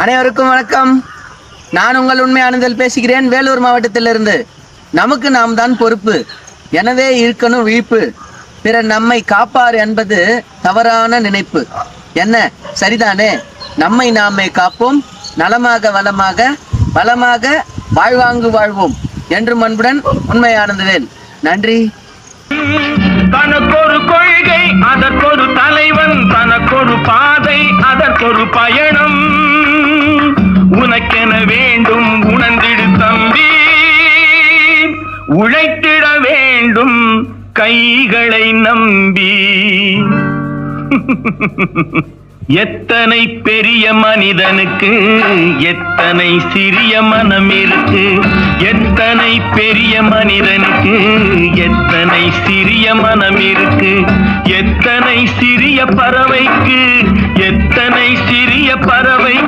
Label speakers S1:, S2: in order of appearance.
S1: அனைவருக்கும் வணக்கம். நான் உங்கள் உண்மை ஆனந்தல் பேசுகிறேன், வேலூர் மாவட்டத்திலிருந்து. நமக்கு நாம் தான் பொறுப்பு, எனவே இருக்கணும் விழிப்பு. பிறர் நம்மை காப்பார் என்பது தவறான நினைப்பு. என்ன சரிதானே? நம்மை நாமே காப்போம், நலமாக வளமாக வாழ்வாங்கு வாழ்வோம் என்று அன்புடன் உண்மை ஆனந்தவேல். நன்றி.
S2: தனக்கொரு கொள்கை, அதற்கொரு தலைவன், தனக்கொரு பாதை, அதற்கொரு பயணம். உனக்கென வேண்டும் உணர்ந்திடு தம்பி, உழைத்திட வேண்டும் கைகளை நம்பி. எத்தனை பெரிய மனிதனுக்கு எத்தனை சிறிய மனம் இருக்கு. எத்தனை பெரிய மனிதனுக்கு எத்தனை சிறிய மனம் இருக்கு. எத்தனை சிறிய பறவைக்கு எத்தனை சிறிய பறவை